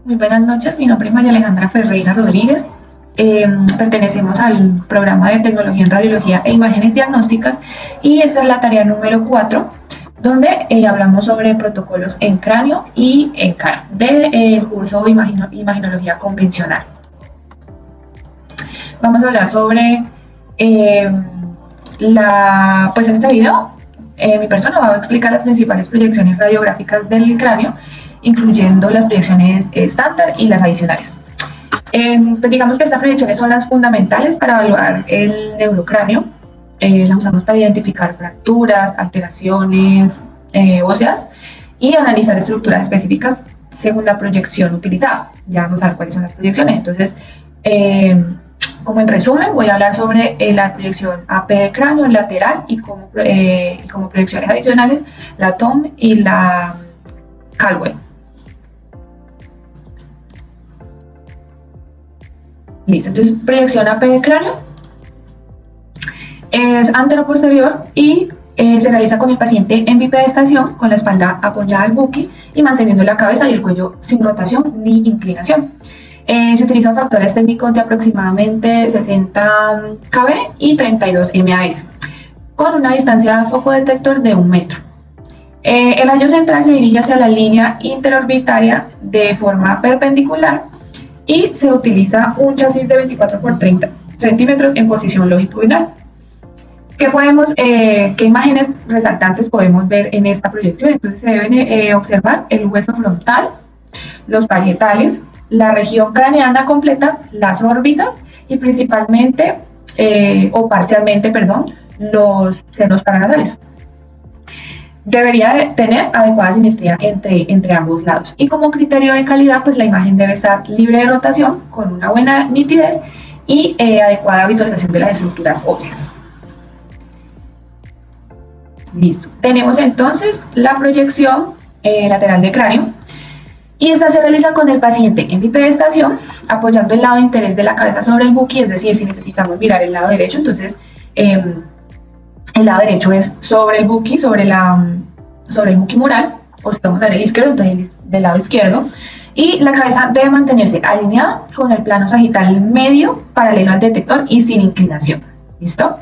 Muy buenas noches, mi nombre es María Alejandra Ferreira Rodríguez. Pertenecemos al programa de Tecnología en Radiología e Imágenes Diagnósticas y esta es la tarea número 4, donde hablamos sobre protocolos en cráneo y en cara del curso de Imaginología Convencional. Vamos a hablar sobre, pues en este video, mi persona va a explicar las principales proyecciones radiográficas del cráneo, incluyendo las proyecciones estándar y las adicionales. Pues digamos que estas proyecciones son las fundamentales para evaluar el neurocráneo. Las usamos para identificar fracturas, alteraciones óseas y analizar estructuras específicas según la proyección utilizada. Ya vamos a ver cuáles son las proyecciones. Entonces, como en resumen, voy a hablar sobre la proyección AP de cráneo lateral y como proyecciones adicionales la TOM y la Caldwell. Listo, entonces proyección AP de cráneo es antero-posterior y se realiza con el paciente en bipedestación, con la espalda apoyada al buki y manteniendo la cabeza y el cuello sin rotación ni inclinación. Se utilizan factores técnicos de aproximadamente 60 kb y 32 MAS, con una distancia de foco detector de 1 metro. El rayo central se dirige hacia la línea interorbitaria de forma perpendicular y se utiliza un chasis de 24 por 30 centímetros en posición longitudinal. ¿Qué imágenes resaltantes podemos ver en esta proyección? Entonces se deben observar el hueso frontal, los parietales, la región craneana completa, las órbitas y principalmente o parcialmente, los senos paranasales. Debería tener adecuada simetría entre ambos lados. Y como criterio de calidad, pues la imagen debe estar libre de rotación, con una buena nitidez y adecuada visualización de las estructuras óseas. Listo. Tenemos entonces la proyección lateral de cráneo. Y esta se realiza con el paciente en bipedestación, apoyando el lado de interés de la cabeza sobre el buki, es decir, si necesitamos mirar el lado derecho, entonces el lado derecho es sobre el buki, sobre el buki mural, o si vamos a ver el izquierdo, entonces del lado izquierdo, y la cabeza debe mantenerse alineada con el plano sagital medio, paralelo al detector y sin inclinación. ¿Listo?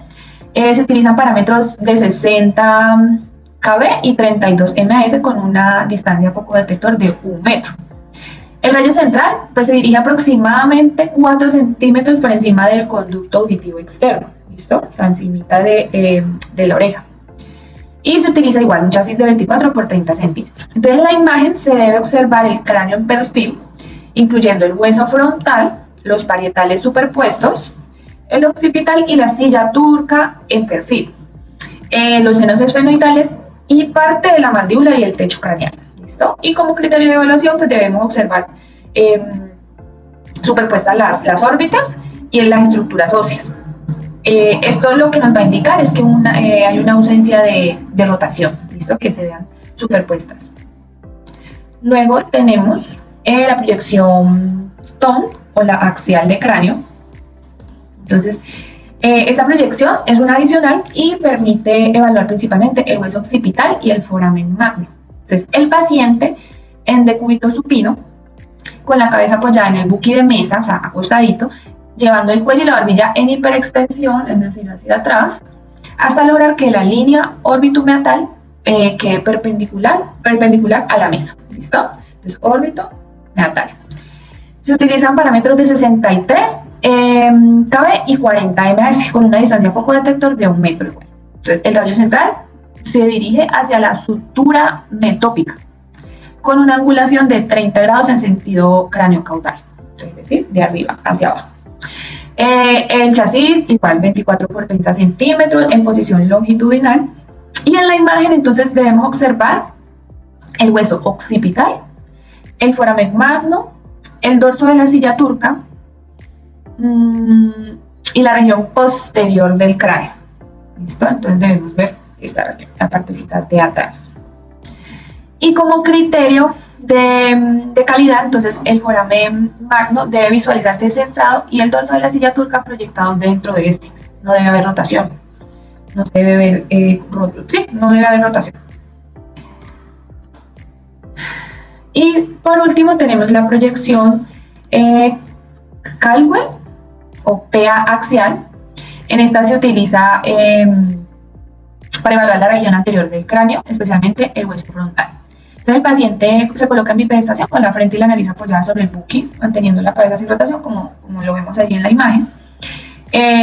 Se utilizan parámetros de 60 kb y 32 MAS con una distancia foco detector de 1 metro. El rayo central pues, se dirige aproximadamente 4 centímetros por encima del conducto auditivo externo, ¿listo? La encimita de la oreja. Y se utiliza igual un chasis de 24 por 30 centímetros. Entonces en la imagen se debe observar el cráneo en perfil, incluyendo el hueso frontal, los parietales superpuestos, el occipital y la astilla turca en perfil, los senos esfenoidales y parte de la mandíbula y el techo craneal. ¿Listo? Y como criterio de evaluación, pues debemos observar superpuestas las órbitas y las estructuras óseas. Esto lo que nos va a indicar es que hay una ausencia de rotación, ¿listo? Que se vean superpuestas. Luego tenemos la proyección TOM o la axial de cráneo. Entonces, esta proyección es una adicional y permite evaluar principalmente el hueso occipital y el foramen magno. Entonces, el paciente en decúbito supino, con la cabeza apoyada en el buki de mesa, o sea, acostadito, llevando el cuello y la barbilla en hiperextensión, es decir, hacia atrás, hasta lograr que la línea órbito-meatal quede perpendicular a la mesa. ¿Listo? Entonces, órbito-meatal. Se utilizan parámetros de 63 kb y 40 MAS con una distancia foco detector de 1 metro igual. Entonces el rayo central se dirige hacia la sutura metópica con una angulación de 30 grados en sentido cráneo-caudal, es decir, de arriba hacia abajo. El chasis igual 24 por 30 centímetros en posición longitudinal y en la imagen entonces debemos observar el hueso occipital, el foramen magno, el dorso de la silla turca y la región posterior del cráneo. ¿Listo? Entonces debemos ver esta región, la partecita de atrás. Y como criterio de calidad, entonces el foramen magno debe visualizarse centrado y el dorso de la silla turca proyectado dentro de este. No debe haber rotación. No debe haber rotación. Y por último tenemos la proyección Caldwell o PA axial. En esta se utiliza para evaluar la región anterior del cráneo, especialmente el hueso frontal. Entonces el paciente se coloca en bipedestación con la frente y la nariz apoyada sobre el buki, manteniendo la cabeza sin rotación, como lo vemos ahí en la imagen.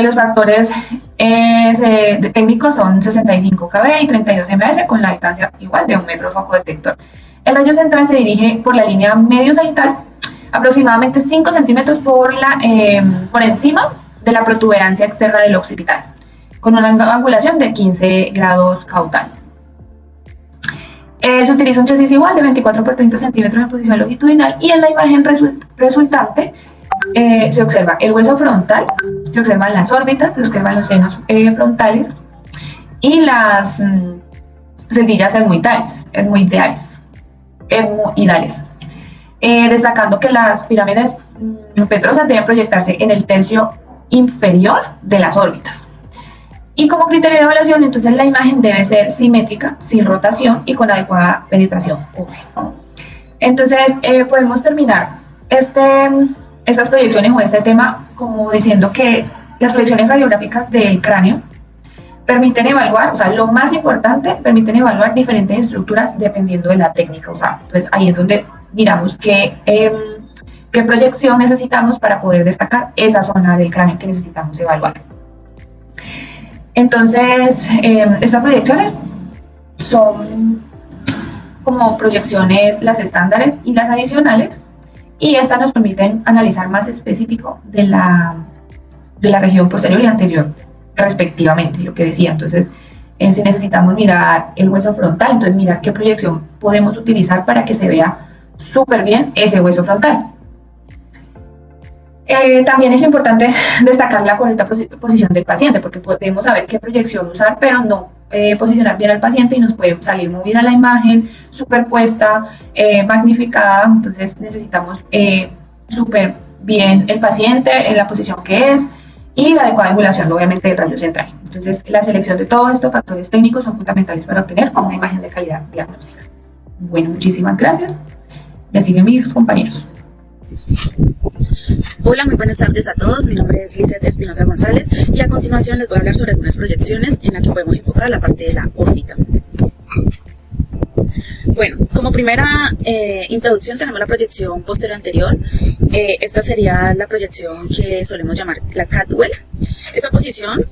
Los factores técnicos son 65 kb y 32 ms con la distancia igual de 1 metro foco detector. El rayo central se dirige por la línea medio sagital, aproximadamente 5 centímetros por encima de la protuberancia externa del occipital, con una angulación de 15 grados caudal. Se utiliza un chasis igual de 24 por 30 centímetros en posición longitudinal, y en la imagen resultante se observa el hueso frontal, se observan las órbitas, se observan los senos frontales y las sencillas etmoidales, destacando que las pirámides petrosas deben proyectarse en el tercio inferior de las órbitas. Y como criterio de evaluación, entonces la imagen debe ser simétrica, sin rotación y con adecuada penetración ósea. Entonces podemos terminar estas proyecciones o este tema como diciendo que las proyecciones radiográficas del cráneo permiten evaluar, o sea, lo más importante, permiten evaluar diferentes estructuras dependiendo de la técnica usada. Entonces ahí es donde miramos qué proyección necesitamos para poder destacar esa zona del cráneo que necesitamos evaluar. Entonces, estas proyecciones son como proyecciones las estándares y las adicionales, y estas nos permiten analizar más específico de la región posterior y anterior, respectivamente, lo que decía. Entonces, si necesitamos mirar el hueso frontal, entonces mirar qué proyección podemos utilizar para que se vea súper bien ese hueso frontal. También es importante destacar la correcta posición del paciente, porque podemos saber qué proyección usar, pero no posicionar bien al paciente, y nos puede salir movida la imagen, superpuesta, magnificada. Entonces necesitamos súper bien el paciente en la posición que es, y la adecuada angulación, obviamente, del rayo central. Entonces la selección de todos estos factores técnicos son fundamentales para obtener una imagen de calidad diagnóstica. Bueno, muchísimas gracias. Ya siguen mis compañeros. Hola, muy buenas tardes a todos. Mi nombre es Lizeth Espinosa González, y a continuación les voy a hablar sobre algunas proyecciones en las que podemos enfocar la parte de la órbita. Bueno, como primera introducción tenemos la proyección posterior anterior. Esta sería la proyección que solemos llamar la Caldwell. Esta posición,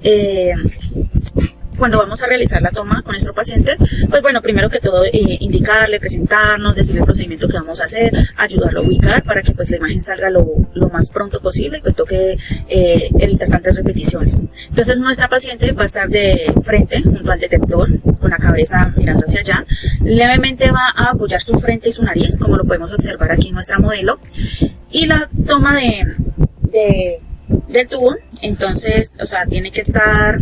cuando vamos a realizar la toma con nuestro paciente, pues bueno, primero que todo indicarle, presentarnos, decirle el procedimiento que vamos a hacer, ayudarlo a ubicar para que pues la imagen salga lo más pronto posible, y pues toque evitar tantas repeticiones. Entonces nuestra paciente va a estar de frente junto al detector, con la cabeza mirando hacia allá, levemente va a apoyar su frente y su nariz, como lo podemos observar aquí en nuestra modelo, y la toma del tubo, entonces, tiene que estar,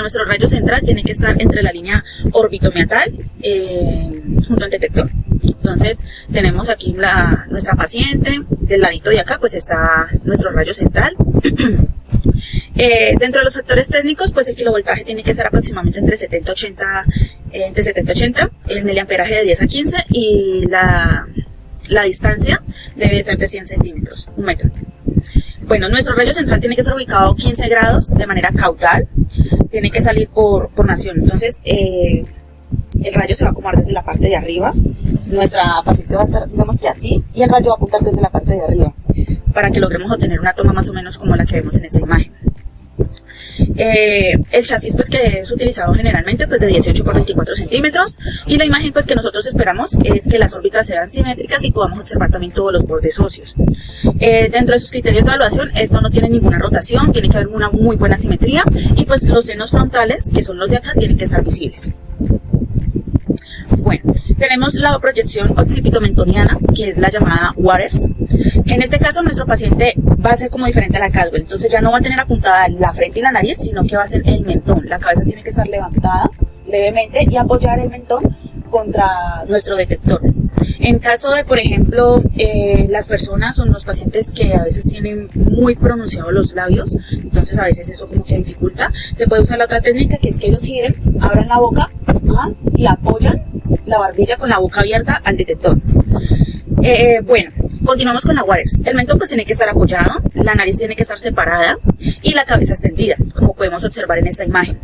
nuestro rayo central tiene que estar entre la línea orbitomeatal junto al detector. Entonces tenemos aquí nuestra paciente, del ladito de acá pues está nuestro rayo central. Dentro de los factores técnicos, pues el kilovoltaje tiene que ser aproximadamente entre 70 y 80, el miliamperaje de 10 a 15, y la distancia debe ser de 100 centímetros, 1 metro. Bueno, nuestro rayo central tiene que ser ubicado 15 grados de manera caudal, tiene que salir por nación. Entonces el rayo se va a acomodar desde la parte de arriba, nuestra paciente va a estar, digamos que así, y el rayo va a apuntar desde la parte de arriba, para que logremos obtener una toma más o menos como la que vemos en esta imagen. El chasis pues que es utilizado generalmente pues de 18 por 24 centímetros, y la imagen pues que nosotros esperamos es que las órbitas sean simétricas y podamos observar también todos los bordes óseos. Dentro de sus criterios de evaluación, esto no tiene ninguna rotación, tiene que haber una muy buena simetría, y pues los senos frontales, que son los de acá, tienen que estar visibles. Bueno, tenemos la proyección occipitomentoniana, que es la llamada Waters. En este caso, nuestro paciente va a ser como diferente a la Caldwell, entonces ya no va a tener apuntada la frente y la nariz, sino que va a ser el mentón. La cabeza tiene que estar levantada levemente y apoyar el mentón contra nuestro detector. En caso de, por ejemplo, las personas o los pacientes que a veces tienen muy pronunciados los labios, entonces a veces eso como que dificulta, se puede usar la otra técnica, que es que ellos giren, abran la boca y apoyan la barbilla con la boca abierta al detector. Bueno, continuamos con la Waters. El mentón pues tiene que estar apoyado, la nariz tiene que estar separada y la cabeza extendida, como podemos observar en esta imagen.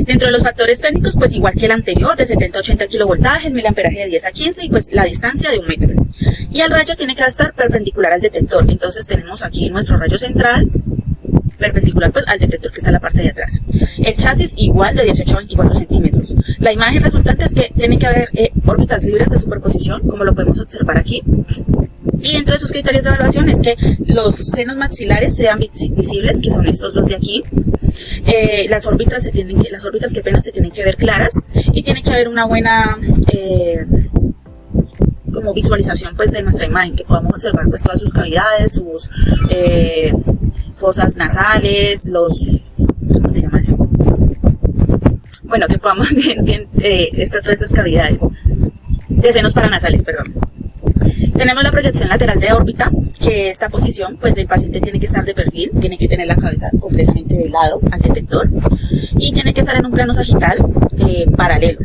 Dentro de los factores técnicos, pues igual que el anterior, de 70 a 80 kilovoltajes, el miliamperaje de 10 a 15 y pues la distancia de 1 metro. Y el rayo tiene que estar perpendicular al detector. Entonces tenemos aquí nuestro rayo central, perpendicular pues al detector que está en la parte de atrás. El chasis igual de 18 a 24 centímetros. La imagen resultante es que tiene que haber órbitas libres de superposición, como lo podemos observar aquí. Y dentro de sus criterios de evaluación es que los senos maxilares sean visibles, que son estos dos de aquí. Las órbitas que apenas se tienen que ver claras y tiene que haber una buena como visualización pues de nuestra imagen, que podamos observar pues todas sus cavidades, sus fosas nasales, ¿cómo se llama eso? Bueno, que podamos bien todas estas cavidades de senos paranasales, perdón. Tenemos la proyección lateral de órbita, que esta posición, pues el paciente tiene que estar de perfil, tiene que tener la cabeza completamente de lado al detector y tiene que estar en un plano sagital paralelo.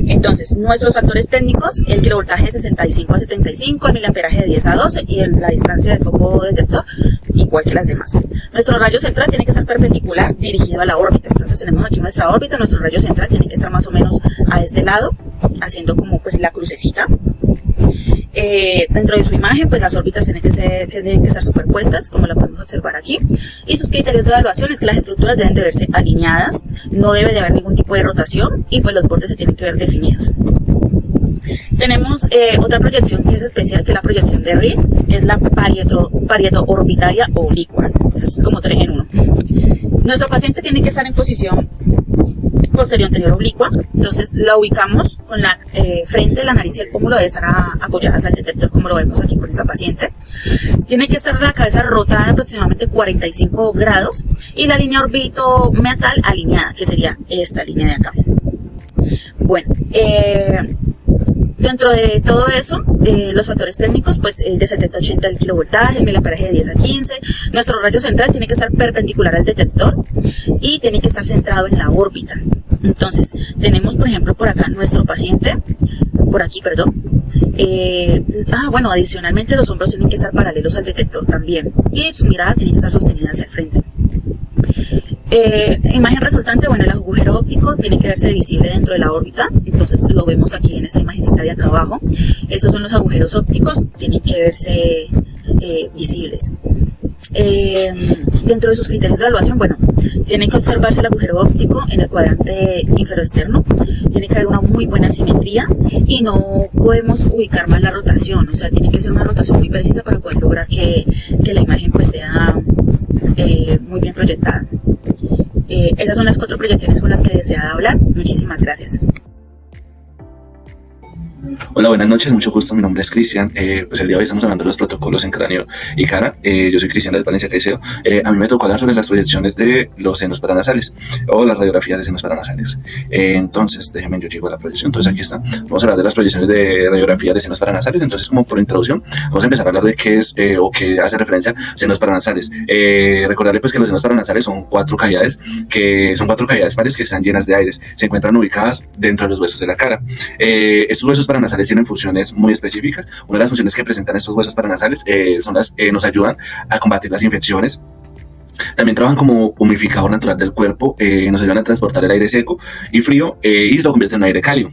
Entonces, nuestros factores técnicos, el kilovoltaje de 65 a 75, el miliamperaje de 10 a 12 y la distancia del foco detector, igual que las demás. Nuestro rayo central tiene que estar perpendicular, dirigido a la órbita. Entonces tenemos aquí nuestra órbita, nuestro rayo central tiene que estar más o menos a este lado, haciendo como pues la crucecita. Dentro de su imagen, pues las órbitas tienen que estar superpuestas, como la podemos observar aquí. Y sus criterios de evaluación es que las estructuras deben de verse alineadas, no debe de haber ningún tipo de rotación y pues los bordes se tienen que ver definidos. Tenemos otra proyección que es especial, que es la proyección de Riss, que es la parieto-orbitaria oblicua. Es como 3 en 1. Nuestro paciente tiene que estar en posición posterior anterior oblicua, entonces la ubicamos con la frente, la nariz y el pómulo deben estar apoyadas al detector, como lo vemos aquí con esta paciente. Tiene que estar la cabeza rotada de aproximadamente 45 grados y la línea orbitomeatal alineada, que sería esta línea de acá. Bueno, dentro de todo eso, los factores técnicos, pues de 70 a 80 el kilovoltaje, el miliamperaje de 10 a 15, nuestro rayo central tiene que estar perpendicular al detector y tiene que estar centrado en la órbita. Entonces, tenemos por ejemplo por acá nuestro paciente, por aquí, perdón. Bueno, adicionalmente los hombros tienen que estar paralelos al detector también y su mirada tiene que estar sostenida hacia el frente. Imagen resultante, bueno, el agujero óptico tiene que verse visible dentro de la órbita, entonces lo vemos aquí en esta imagencita de acá abajo. Estos son los agujeros ópticos, tienen que verse visibles. Dentro de sus criterios de evaluación, bueno, tiene que observarse el agujero óptico en el cuadrante inferoexterno, tiene que haber una muy buena simetría y no podemos ubicar mal la rotación, o sea, tiene que ser una rotación muy precisa para poder lograr que la imagen pues sea muy bien proyectada. Esas son las 4 proyecciones con las que deseaba hablar. Muchísimas gracias. Hola, buenas noches, mucho gusto, mi nombre es Cristian. Pues el día de hoy estamos hablando de los protocolos en cráneo y cara. Yo soy Cristian de Valencia Caicedo. A mí me tocó hablar sobre las proyecciones de los senos paranasales o las radiografías de senos paranasales. Entonces, déjenme, yo llego a la proyección. Entonces aquí está. Vamos a hablar de las proyecciones de radiografía de senos paranasales. Entonces, como por introducción, vamos a empezar a hablar de qué es o qué hace referencia a senos paranasales. Recordarle pues que los senos paranasales son 4 cavidades pares que están llenas de aire. Se encuentran ubicadas dentro de los huesos de la cara. Estos huesos paranasales tienen funciones muy específicas. Una de las funciones que presentan estos huesos paranasales son las nos ayudan a combatir las infecciones. También trabajan como humidificador natural del cuerpo, nos ayudan a transportar el aire seco y frío y lo convierten en aire cálido.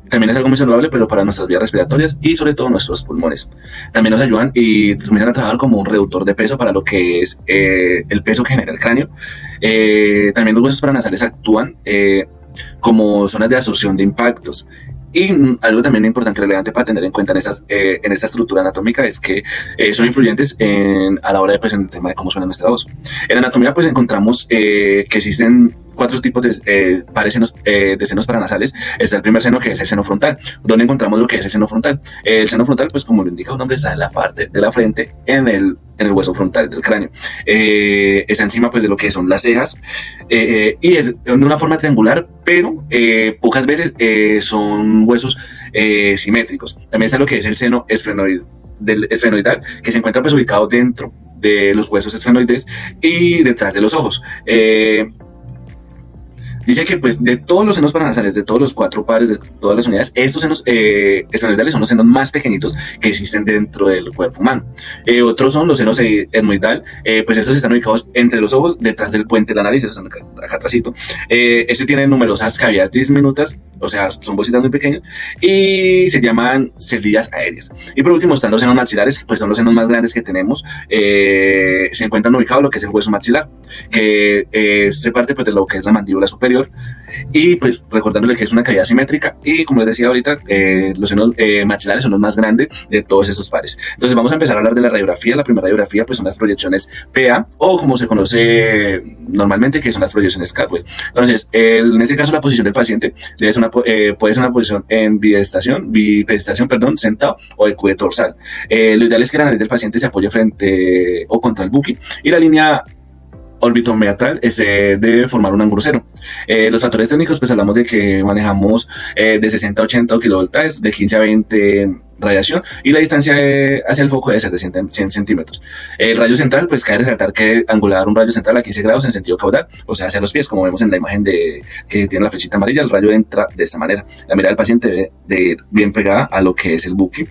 También es algo muy saludable, pero para nuestras vías respiratorias y sobre todo nuestros pulmones. También nos ayudan y comienzan a trabajar como un reductor de peso para lo que es el peso que genera el cráneo. También los huesos paranasales actúan como zonas de absorción de impactos. Y algo también importante y relevante para tener en cuenta en esta estructura anatómica es que son influyentes a la hora de, pues, en el tema de cómo suena nuestra voz. En anatomía pues encontramos que existen 4 tipos de de senos paranasales. Está el primer seno, que es el seno frontal, donde encontramos lo que es el seno frontal. El seno frontal, pues como lo indica su nombre, está en la parte de la frente, en el hueso frontal del cráneo. Está encima pues de lo que son las cejas y es de una forma triangular, pero pocas veces son huesos simétricos. También está lo que es el seno esfenoidal, que se encuentra pues ubicado dentro de los huesos esfenoides y detrás de los ojos. dice que pues de todos los senos paranasales, de todos los 4 pares, de todas las unidades, estos senos estenoidales son los senos más pequeñitos que existen dentro del cuerpo humano. Otros son los senos etmoidal, pues estos están ubicados entre los ojos, detrás del puente de la nariz, están acá atrásito. Este tiene numerosas cavidades diminutas, o sea, son bolsitas muy pequeñas, y se llaman celdillas aéreas. Y por último están los senos maxilares, pues son los senos más grandes que tenemos. Se encuentran ubicados lo que es el hueso maxilar, que se parte pues de lo que es la mandíbula superior, y pues recordándole que es una cavidad simétrica, y como les decía ahorita, los senos maxilares son los más grandes de todos estos pares. Entonces vamos a empezar a hablar de la radiografía. La primera radiografía pues son las proyecciones PA, o como se conoce normalmente, que son las proyecciones Catwell. Entonces en este caso la posición del paciente puede ser una posición en bipedestación, sentado, o de cuello dorsal. Lo ideal es que la nariz del paciente se apoye frente o contra el buque, y la línea orbitomeatal debe formar un ángulo cero. Los factores técnicos, pues hablamos de que manejamos de 60 a 80 kilovoltajes, de 15 a 20 radiación, y la distancia hacia el foco debe ser de 100 centímetros. El rayo central, pues cabe resaltar que angular un rayo central a 15 grados en sentido caudal, o sea, hacia los pies, como vemos en la imagen que tiene la flechita amarilla. El rayo entra de esta manera. La mirada del paciente debe de ir bien pegada a lo que es el buque.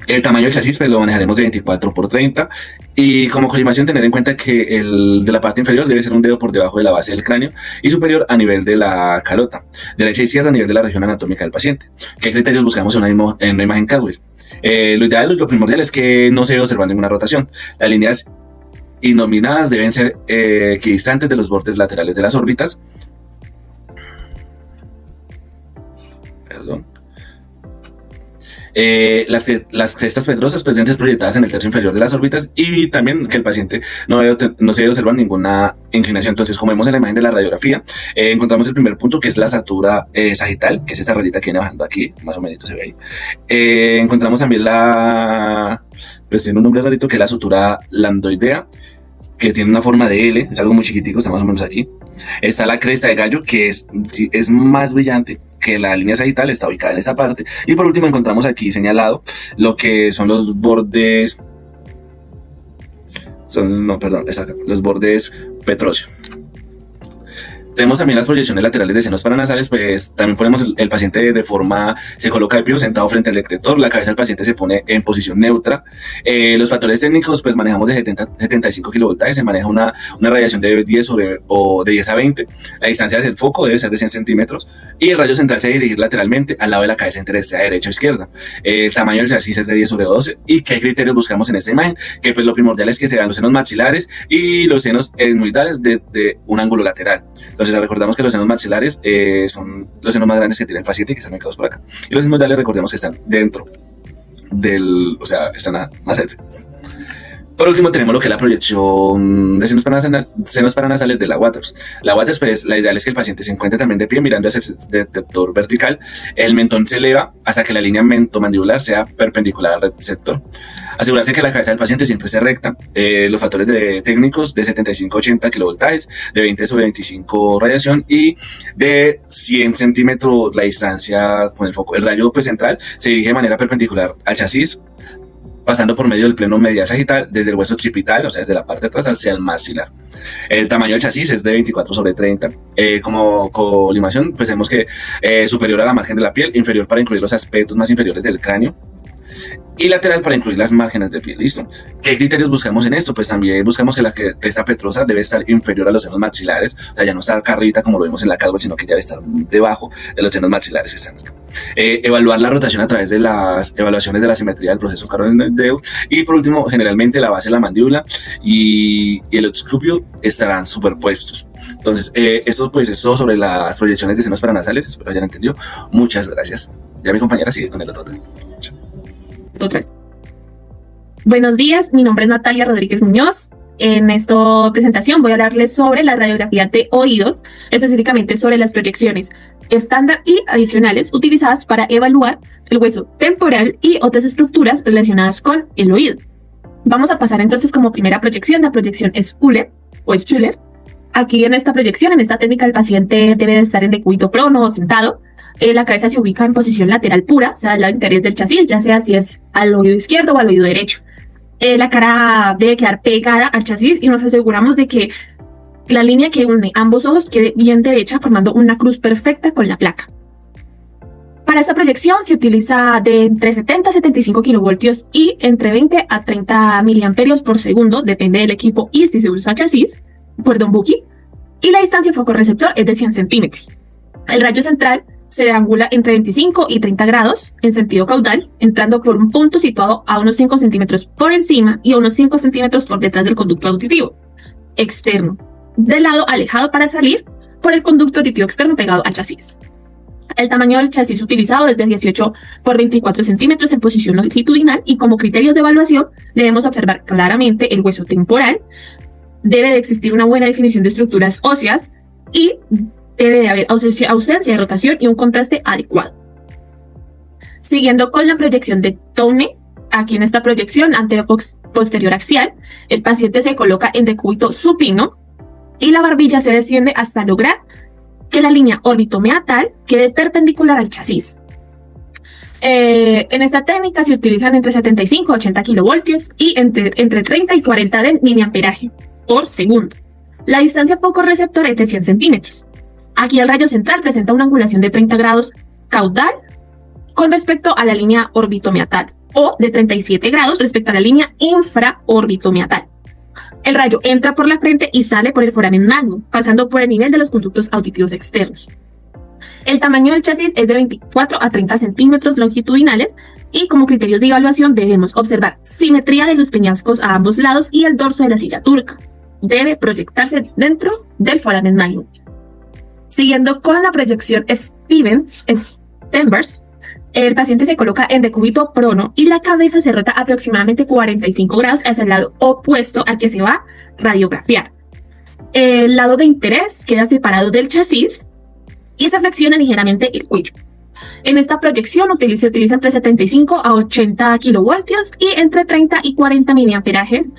El tamaño del chasis pues lo manejaremos de 24 por 30, y como colimación tener en cuenta que el de la parte inferior debe ser un dedo por debajo de la base del cráneo y superior a nivel de la calota, derecha y izquierda a nivel de la región anatómica del paciente. ¿Qué criterios buscamos en una imagen Catwell? Lo ideal, lo primordial es que no se debe observar ninguna rotación. Las líneas innominadas deben ser equidistantes de los bordes laterales de las órbitas. Las crestas pedrosas pues deben ser proyectadas en el tercio inferior de las órbitas, y también que el paciente no se debe observar ninguna inclinación. Entonces, como vemos en la imagen de la radiografía, encontramos el primer punto, que es la sutura sagital, que es esta rayita que viene bajando aquí, más o menos se ve ahí. Encontramos también pues tiene un nombre rarito, que es la sutura lambdoidea, que tiene una forma de L, es algo muy chiquitico, está más o menos aquí. Está la cresta de gallo, que es más brillante que la línea sagital, está ubicada en esta parte. Y por último encontramos aquí señalado lo que son los bordes, los bordes petróceo. Tenemos también las proyecciones laterales de senos paranasales, pues también ponemos el paciente se coloca de pie sentado frente al detector, la cabeza del paciente se pone en posición neutra. Los factores técnicos, pues manejamos de 75 kilovoltajes, se maneja una radiación de 10 o de 10 a 20. La distancia hacia el foco debe ser de 100 centímetros, y el rayo central se debe dirigir lateralmente al lado de la cabeza entre sea derecha o izquierda. El tamaño del chasis es de 10/12. ¿Y qué criterios buscamos en esta imagen? Que pues lo primordial es que se vean los senos maxilares y los senos etmoidales desde un ángulo lateral. Entonces recordamos que los senos maxilares son los senos más grandes que tiene el paciente, que están ubicados por acá, y los etmoidales recordemos que están dentro están más adentro. Por último tenemos lo que es la proyección de senos paranasales de la Waters. La Waters, pues la ideal es que el paciente se encuentre también de pie mirando hacia el detector vertical. El mentón se eleva hasta que la línea mentomandibular sea perpendicular al receptor. Asegurarse que la cabeza del paciente siempre esté recta. Los factores técnicos de 75 a 80 kilovoltajes, de 20/25 radiación, y de 100 centímetros la distancia con el foco. El rayo pues central se dirige de manera perpendicular al chasis, pasando por medio del pleno medial sagital, desde el hueso occipital, o sea, desde la parte de atrás hacia el maxilar. El tamaño del chasis es de 24/30. Como colimación, pues vemos que superior a la margen de la piel, inferior para incluir los aspectos más inferiores del cráneo, y lateral para incluir las márgenes de piel. ¿Listo? ¿Qué criterios buscamos en esto? Pues también buscamos que la cresta petrosa debe estar inferior a los senos maxilares, o sea, ya no está acá arriba como lo vemos en la Catwell, sino que ya debe estar debajo de los senos maxilares que están acá. Evaluar la rotación a través de las evaluaciones de la simetría del proceso Caroline-Deus, y por último, generalmente la base de la mandíbula y el escúpulo estarán superpuestos. Entonces, esto es todo sobre las proyecciones de senos paranasales. Espero hayan entendido. Muchas gracias. Ya mi compañera sigue con el otro tema. Buenos días, mi nombre es Natalia Rodríguez Muñoz. En esta presentación voy a hablarles sobre la radiografía de oídos, específicamente sobre las proyecciones estándar y adicionales utilizadas para evaluar el hueso temporal y otras estructuras relacionadas con el oído. Vamos a pasar entonces como primera proyección, la proyección Schuller o Schuller. Aquí en esta proyección, en esta técnica, el paciente debe de estar en decúbito prono o sentado. La cabeza se ubica en posición lateral pura, o sea, al lado interés del chasis, ya sea si es al oído izquierdo o al oído derecho. La cara debe quedar pegada al chasis y nos aseguramos de que la línea que une ambos ojos quede bien derecha, formando una cruz perfecta con la placa. Para esta proyección se utiliza de entre 70 a 75 kilovoltios y entre 20 a 30 miliamperios por segundo, depende del equipo y si se usa chasis, buki, y la distancia foco-receptor es de 100 centímetros. El rayo central se angula entre 25 y 30 grados en sentido caudal, entrando por un punto situado a unos 5 centímetros por encima y a unos 5 centímetros por detrás del conducto auditivo externo, del lado alejado para salir por el conducto auditivo externo pegado al chasis. El tamaño del chasis utilizado es de 18 por 24 centímetros en posición longitudinal y como criterios de evaluación debemos observar claramente el hueso temporal, debe de existir una buena definición de estructuras óseas y debe de haber ausencia de rotación y un contraste adecuado. Siguiendo con la proyección de Towne, aquí en esta proyección anterior-posterior axial, el paciente se coloca en decúbito supino y la barbilla se desciende hasta lograr que la línea órbito-meatal quede perpendicular al chasis. En esta técnica se utilizan entre 75 a 80 kilovoltios y entre 30 y 40 de miliamperaje por segundo. La distancia foco-receptor es de 100 centímetros. Aquí el rayo central presenta una angulación de 30 grados caudal con respecto a la línea órbito-meatal o de 37 grados respecto a la línea infraórbito-meatal. El rayo entra por la frente y sale por el foramen magnum, pasando por el nivel de los conductos auditivos externos. El tamaño del chasis es de 24 a 30 centímetros longitudinales y como criterios de evaluación debemos observar simetría de los peñascos a ambos lados y el dorso de la silla turca. Debe proyectarse dentro del foramen magnum. Siguiendo con la proyección Stevens, el paciente se coloca en decúbito prono y la cabeza se rota aproximadamente 45 grados hacia el lado opuesto al que se va a radiografiar. El lado de interés queda separado del chasis y se flexiona ligeramente el cuello. En esta proyección se utiliza entre 75 a 80 kilovoltios y entre 30 y 40 miliamperajes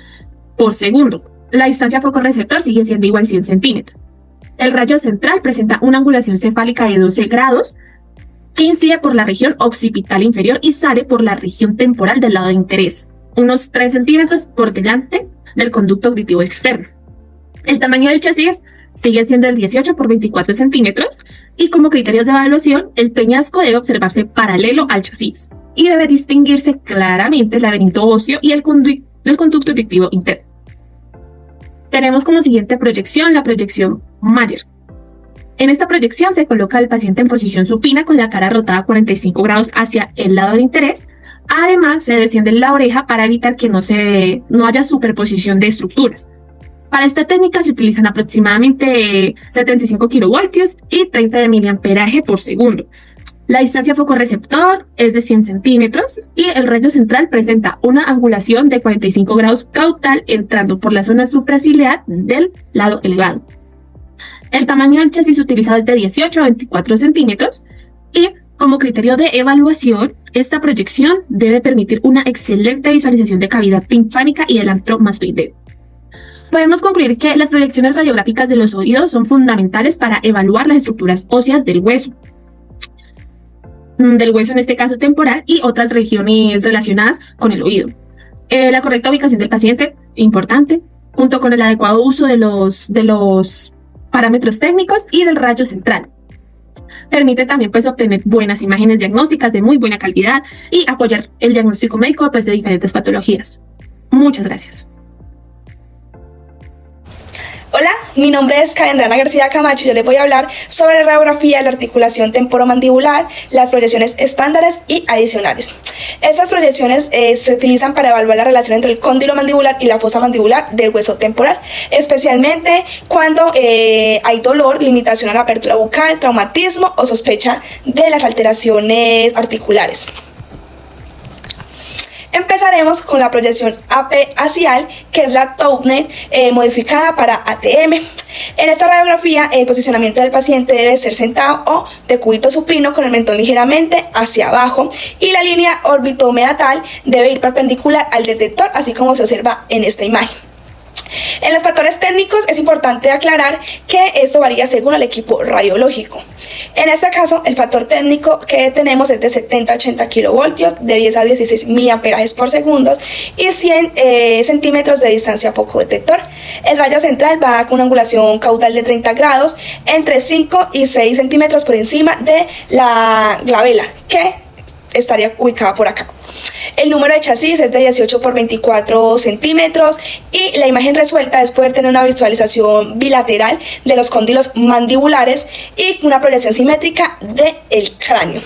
por segundo. La distancia foco-receptor sigue siendo igual a 100 centímetros. El rayo central presenta una angulación cefálica de 12 grados que incide por la región occipital inferior y sale por la región temporal del lado de interés, unos 3 centímetros por delante del conducto auditivo externo. El tamaño del chasis sigue siendo el 18 por 24 centímetros y como criterios de evaluación, el peñasco debe observarse paralelo al chasis y debe distinguirse claramente el laberinto óseo y el conducto auditivo interno. Tenemos como siguiente proyección la proyección Mayer. En esta proyección se coloca al paciente en posición supina con la cara rotada 45 grados hacia el lado de interés. Además, se desciende la oreja para evitar que no haya superposición de estructuras. Para esta técnica se utilizan aproximadamente 75 kilovoltios y 30 de miliamperaje por segundo. La distancia foco-receptor es de 100 centímetros y el rayo central presenta una angulación de 45 grados caudal entrando por la zona supraciliar del lado elevado. El tamaño del chasis utilizado es de 18 a 24 centímetros y como criterio de evaluación, esta proyección debe permitir una excelente visualización de cavidad timpánica y del antro mastoideo. Podemos concluir que las proyecciones radiográficas de los oídos son fundamentales para evaluar las estructuras óseas del hueso en este caso temporal y otras regiones relacionadas con el oído. La correcta ubicación del paciente, importante, junto con el adecuado uso de los parámetros técnicos y del rayo central. Permite también obtener buenas imágenes diagnósticas de muy buena calidad y apoyar el diagnóstico médico de diferentes patologías. Muchas gracias. Hola, mi nombre es Karendrana García Camacho y yo les voy a hablar sobre la radiografía de la articulación temporomandibular, las proyecciones estándares y adicionales. Estas proyecciones se utilizan para evaluar la relación entre el cóndilo mandibular y la fosa mandibular del hueso temporal, especialmente cuando hay dolor, limitación a la apertura bucal, traumatismo o sospecha de las alteraciones articulares. Empezaremos con la proyección AP axial, que es la Towne modificada para ATM. En esta radiografía, el posicionamiento del paciente debe ser sentado o de cúbito supino con el mentón ligeramente hacia abajo y la línea órbito-meatal debe ir perpendicular al detector, así como se observa en esta imagen. En los factores técnicos es importante aclarar que esto varía según el equipo radiológico. En este caso, el factor técnico que tenemos es de 70 a 80 kilovoltios, de 10 a 16 miliamperajes por segundo y 100 centímetros de distancia foco detector. El rayo central va con una angulación caudal de 30 grados, entre 5 y 6 centímetros por encima de la glabela, que estaría ubicada por acá. El número de chasis es de 18 por 24 centímetros y la imagen resuelta es poder tener una visualización bilateral de los cóndilos mandibulares y una proyección simétrica del cráneo.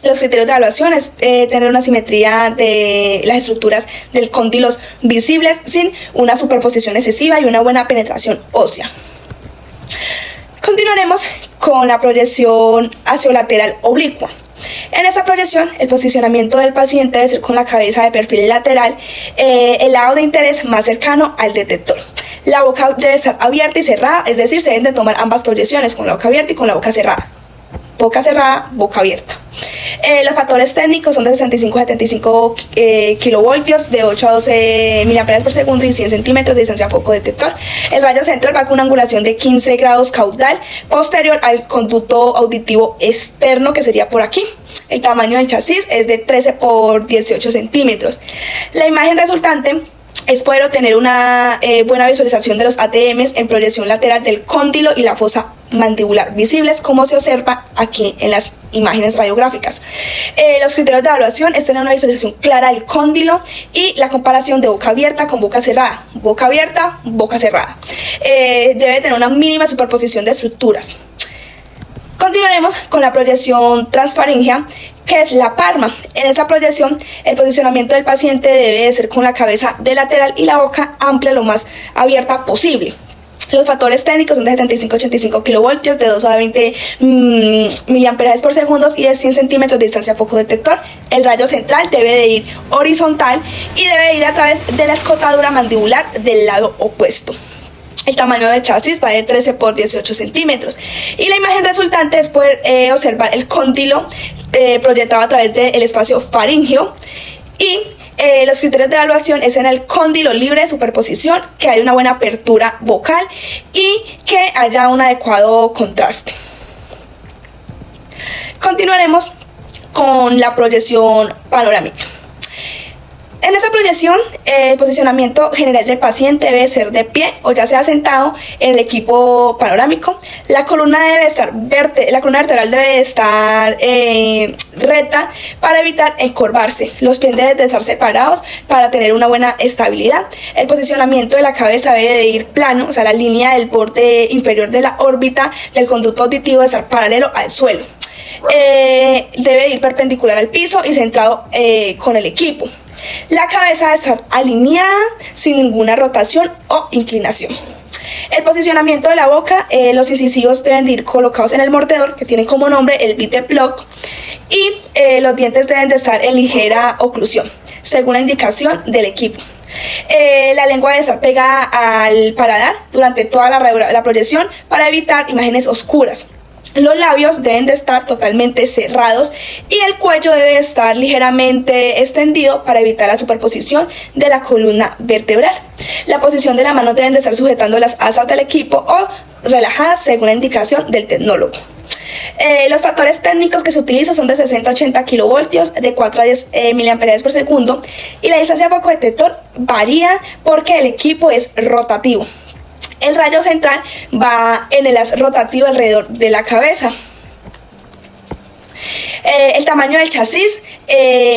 Los criterios de evaluación es tener una simetría de las estructuras del cóndilos visibles sin una superposición excesiva y una buena penetración ósea. Continuaremos con la proyección axiolateral oblicua. En esta proyección, el posicionamiento del paciente debe ser con la cabeza de perfil lateral, el lado de interés más cercano al detector. La boca debe estar abierta y cerrada, es decir, se deben de tomar ambas proyecciones, con la boca abierta y con la boca cerrada. Boca cerrada, boca abierta. Los factores técnicos son de 65 a 75 kilovoltios, de 8 a 12 miliamperes por segundo y 100 centímetros de distancia foco detector. El rayo central va con una angulación de 15 grados caudal posterior al conducto auditivo externo, que sería por aquí. El tamaño del chasis es de 13 por 18 centímetros. La imagen resultante es poder obtener una buena visualización de los ATMs en proyección lateral del cóndilo y la fosa mandibular visibles, como se observa aquí en las imágenes radiográficas. Los criterios de evaluación es tener una visualización clara del cóndilo y la comparación de boca abierta con boca cerrada. Boca abierta, boca cerrada. Debe tener una mínima superposición de estructuras. Continuaremos con la proyección transfaringea, que es la palma. En esta proyección, el posicionamiento del paciente debe de ser con la cabeza de lateral y la boca amplia lo más abierta posible. Los factores técnicos son de 75 a 85 kilovoltios, de 2 a 20 miliamperajes por segundo y de 100 centímetros de distancia foco detector. El rayo central debe de ir horizontal y debe ir a través de la escotadura mandibular del lado opuesto. El tamaño del chasis va de 13 por 18 centímetros y la imagen resultante es poder observar el cóndilo proyectado a través del espacio faríngeo y los criterios de evaluación es en el cóndilo libre de superposición, que haya una buena apertura vocal y que haya un adecuado contraste. Continuaremos con la proyección panorámica. En esa proyección, el posicionamiento general del paciente debe ser de pie o ya sea sentado en el equipo panorámico. La columna vertebral debe estar recta para evitar encorvarse. Los pies deben de estar separados para tener una buena estabilidad. El posicionamiento de la cabeza debe de ir plano, o sea, la línea del borde inferior de la órbita del conducto auditivo debe estar paralelo al suelo. Debe ir perpendicular al piso y centrado con el equipo. La cabeza debe estar alineada sin ninguna rotación o inclinación. El posicionamiento de la boca, los incisivos deben de ir colocados en el mordedor, que tiene como nombre el bit de Bloch, y los dientes deben de estar en ligera oclusión, según la indicación del equipo. La lengua debe estar pegada al paladar durante toda la proyección para evitar imágenes oscuras. Los labios deben de estar totalmente cerrados y el cuello debe estar ligeramente extendido para evitar la superposición de la columna vertebral. La posición de las manos deben de estar sujetando las asas del equipo o relajadas según la indicación del tecnólogo. Los factores técnicos que se utilizan son de 60 a 80 kilovoltios, de 4 a 10 miliamperajes por segundo y la distancia foco detector varía porque el equipo es rotativo. El rayo central va en el haz rotativo alrededor de la cabeza. El tamaño del chasis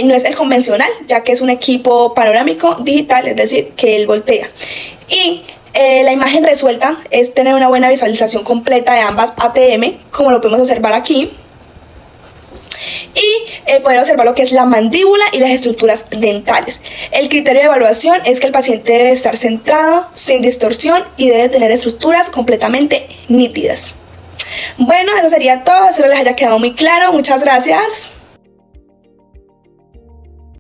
no es el convencional, ya que es un equipo panorámico digital, es decir, que él voltea. Y la imagen resuelta es tener una buena visualización completa de ambas ATM, como lo podemos observar aquí. Y poder observar lo que es la mandíbula y las estructuras dentales. El criterio de evaluación es que el paciente debe estar centrado, sin distorsión y debe tener estructuras completamente nítidas. Bueno, eso sería todo, espero les haya quedado muy claro. Muchas gracias.